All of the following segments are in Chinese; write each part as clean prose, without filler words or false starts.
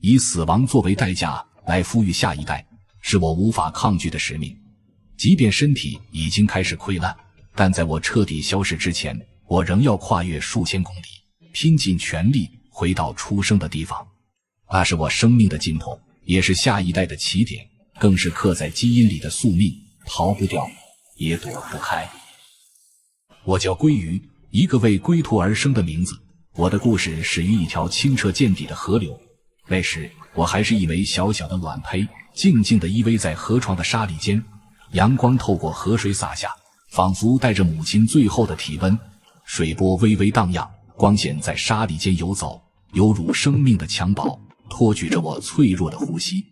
以死亡作為代價來撫育下一代，是我無法抗拒的使命。即便身體已經開始潰爛，但在我徹底消逝之前，我仍要跨越數千公里，拼盡全力回到出生的地方。那是我生命的盡头，也是下一代的起點，更是刻在基因裡的宿命，逃不掉，也躲不開。我叫鲑魚，一個為歸途而生的名字。我的故事始於一條清澈見底的河流。那時我還是一枚小小的卵胚，靜靜地依偎在河床的沙礫間，陽光透過河水灑下，仿佛帶着母親最後的體溫。水波微微蕩漾，光線在沙礫間游走，猶如生命的襁褓，托舉着我脆弱的呼吸。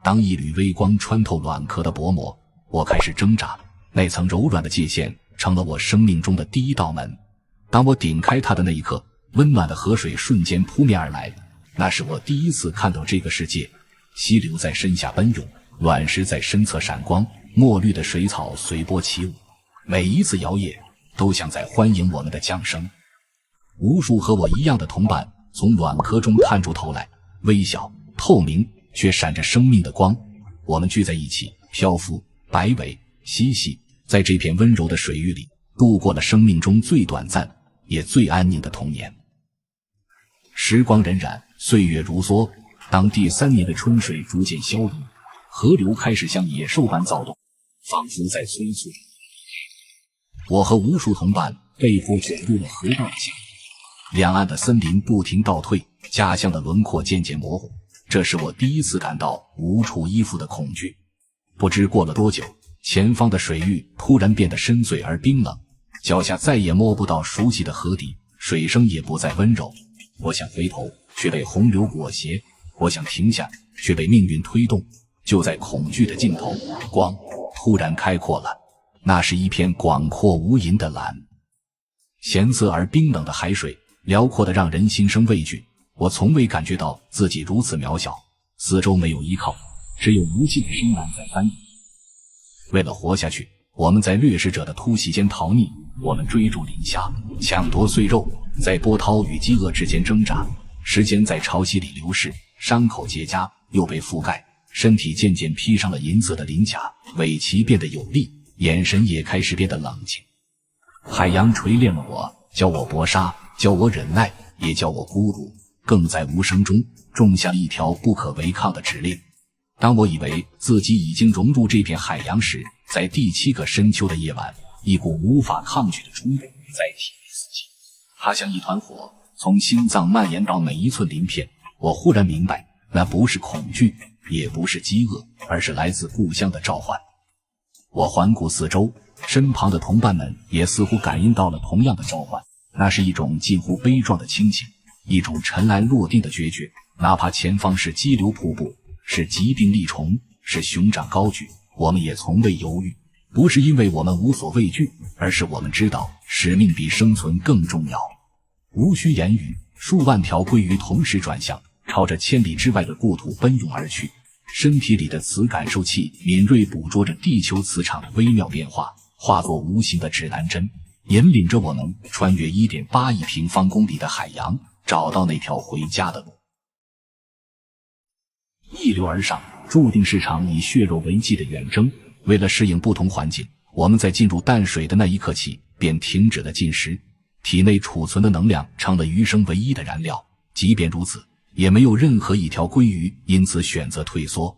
當一縷微光穿透卵殼的薄膜，我開始掙扎，那層柔軟的界限成了我生命中的第一道門。當我頂開它的那一刻，溫暖的河水瞬間撲面而來，那是我第一次看到這個世界。溪流在身下奔湧，卵石在身側閃光，墨綠的水草隨波起舞，每一次搖曳都像在歡迎我們的降生。無數和我一樣的同伴從卵殼中探出頭來，微小透明卻閃着生命的光。我們聚在一起，漂浮摆尾嬉戲，在這片溫柔的水域裡度過了生命中最短暫也最安寧的童年。時光荏苒，岁月如梭，當第3年的春水逐漸消弭，河流開始像野獸般躁動，仿佛在催促。我和無數同伴被迫捲入了河道的牆，兩岸的森林不停倒退，家鄉的輪廓漸漸模糊。這是我第一次感到無處依附的恐懼。不知過了多久，前方的水域突然變得深邃而冰冷，腳下再也摸不到熟悉的河底，水聲也不再溫柔。我想回頭，卻被洪流裹挾；我想停下，卻被命運推動。就在恐懼的盡頭，光突然開闊了，那是一片廣闊無垠的藍。鹹澀而冰冷的海水，遼闊得讓人心生畏懼。我從未感覺到自己如此渺小，四周沒有依靠，只有無盡的深藍在翻湧。為了活下去，我們在掠食者的突襲間逃匿，我們追逐磷蝦，搶奪碎肉，在波濤與飢餓之間掙扎。時間在潮汐裡流逝，傷口結痂又被覆蓋，身體漸漸披上了銀色的鱗甲，尾鰭變得有力，眼神也開始變得冷靜。海洋錘煉了我，教我搏殺，教我忍耐，也教我孤獨，更在無聲中種下一條不可違抗的指令。當我以為自己已經融入這片海洋時，在第7個深秋的夜晚，一股无法抗拒的衝動在體內四起，它像一團火，從心臟蔓延到每一寸鱗片。我忽然明白，那不是恐懼，也不是飢餓，而是來自故鄉的召喚。我環顧四周，身旁的同伴們也似乎感應到了同樣的召喚。那是一種近乎悲壯的親情，一種塵埃落定的決絕。哪怕前方是激流瀑布，是疾病利蟲，是熊掌高舉，我們也從未猶豫。不是因為我們无所畏懼，而是我們知道使命比生存更重要。無需言語，數萬條鮭魚同時轉向，朝着千里之外的故土奔湧而去。身體裡的磁感受器敏銳捕捉着地球磁場的微妙變化，化作無形的指南針，引領着我們穿越 1.8 億平方公里的海洋，找到那条回家的路。一流而上，注定是場以血肉為祭的遠征。為了適應不同環境，我們在進入淡水的那一刻起便停止了进食，體內儲存的能量成了餘生唯一的燃料。即便如此，也沒有任何一條鮭魚因此選擇退縮。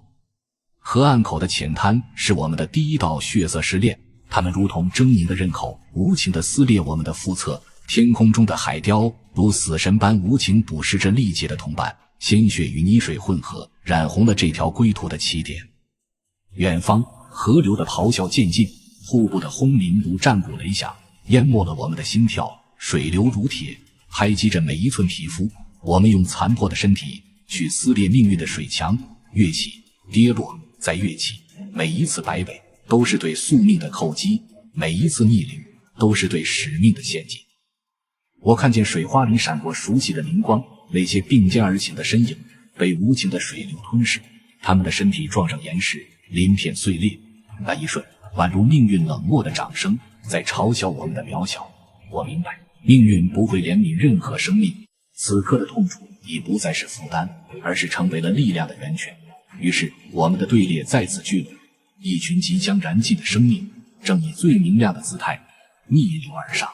河岸口的淺灘是我們的第一道血色試煉，它們如同狰狞的刃口，無情地撕裂我們的腹側。天空中的海雕如死神般無情捕食着力竭的同伴，鮮血與泥水混合，染紅了這條歸途的起點。遠方，河流的咆哮漸近，瀑布的轟鳴如戰鼓雷響，淹沒了我們的心跳。水流如鐵，拍擊着每一寸皮膚。我們用殘破的身體去撕裂命運的水牆，躍起，跌落，再躍起。每一次擺尾都是對宿命的叩擊，每一次逆流都是對使命的獻祭。我看見水花裡閃過熟悉的靈光，那些并肩而行的身影被无情的水流吞噬，他們的身體撞上岩石，鳞片碎裂。那一瞬，宛如命運冷漠的掌聲，在嘲笑我們的渺小。我明白，命運不會憐憫任何生命。此刻的痛楚已不再是負擔，而是成为了力量的源泉。于是我们的队列再次聚拢，一群即将燃尽的生命正以最明亮的姿態逆流而上。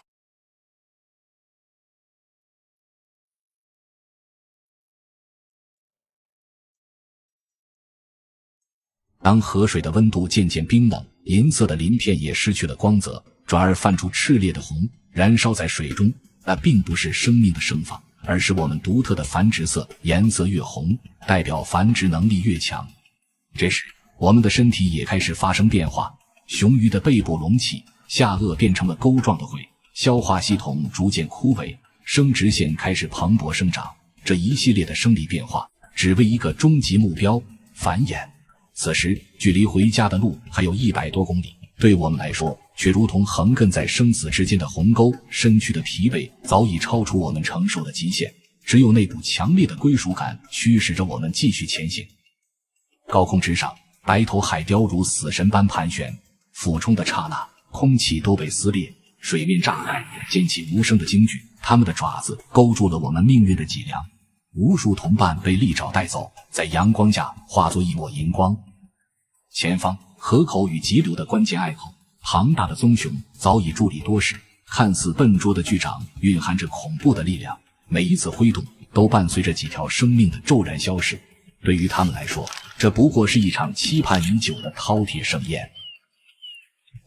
當河水的溫度漸漸冰冷，銀色的鱗片也失去了光澤，轉而泛出熾烈的紅，燃燒在水中。那並不是生命的盛放，而是我們獨特的繁殖色，顏色越紅，代表繁殖能力越強。這時，我們的身體也開始發生變化，雄魚的背部隆起，下顎變成了鈎狀的喙，消化系統逐漸枯萎，生殖腺開始蓬勃生長。這一系列的生理變化，只為一個終極目標——繁衍。此時，距離回家的路還有100多公里，對我們來說，卻如同橫亘在生死之間的鴻溝，身軀的疲憊早已超出我們承受的極限，只有那股強烈的歸屬感驅使着我們繼續前行。高空之上，白頭海雕如死神般盤旋，俯衝的剎那，空氣都被撕裂，水面炸開，濺起無聲的驚懼。他們的爪子勾住了我們命運的脊梁，無數同伴被利爪帶走，在陽光下化作一抹銀光。前方河口與急流的關鍵隘口，龐大的棕熊早已佇立多時，看似笨拙的巨掌蘊含着恐怖的力量，每一次揮動都伴隨着幾條生命的驟然消逝。對於他們來說，這不過是一場期盼已久的饕餮盛宴。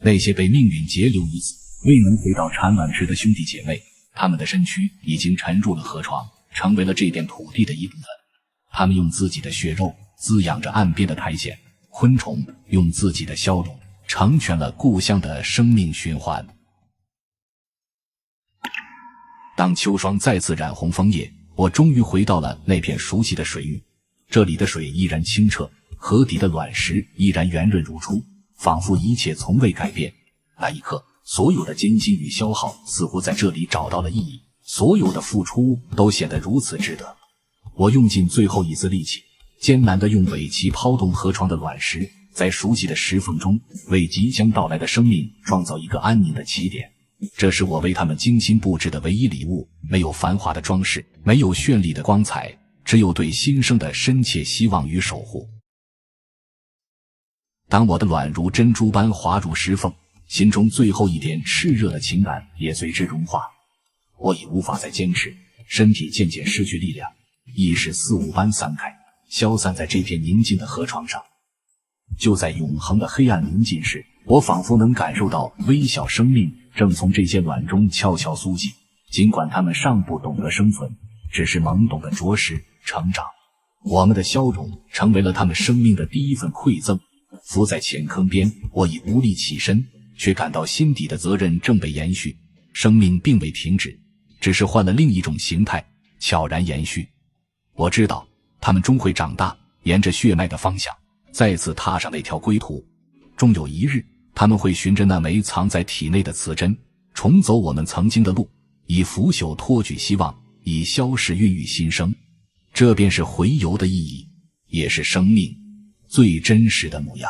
那些被命運截留於此，未能回到產卵池的兄弟姐妹，他們的身軀已經沉入了河床，成為了這片土地的一部分。他們用自己的血肉滋養着岸邊的苔蘚，昆蟲用自己的笑容成全了故鄉的生命循環。當秋霜再次染紅楓葉，我終於回到了那片熟悉的水域。這裡的水依然清澈，河底的卵石依然圓潤如初，仿佛一切從未改變。那一刻，所有的艱辛與消耗似乎在這裡找到了意義，所有的付出都顯得如此值得。我用盡最後一絲力氣，艱難地用尾鰭拋動河床的卵石，在熟悉的石縫中為即將到來的生命創造一個安寧的起點。這是我為他們精心布置的唯一禮物，沒有繁華的裝飾，沒有絢麗的光彩，只有對新生的深切希望與守護。當我的卵如珍珠般滑入石縫，心中最後一點熾熱的情感也隨之融化。我已無法再堅持，身體漸漸失去力量，意識似霧般散開，消散在這片寧靜的河床上。就在永恆的黑暗臨近時，我仿佛能感受到微小生命正從這些卵中悄悄甦起，儘管它們尚不懂得生存，只是懵懂的着實成長。我們的笑容成為了他們生命的第一份饋贈。伏在淺坑邊，我已無力起身，卻感到心底的責任正被延續。生命並未停止，只是換了另一種形態，悄然延續。我知道他們終會長大，沿着血脈的方向再次踏上那條歸途。終有一日，他們會循着那枚藏在體內的刺針，重走我們曾經的路，以腐朽托舉希望，以消逝孕育新生。這便是洄游的意義，也是生命最真實的模樣。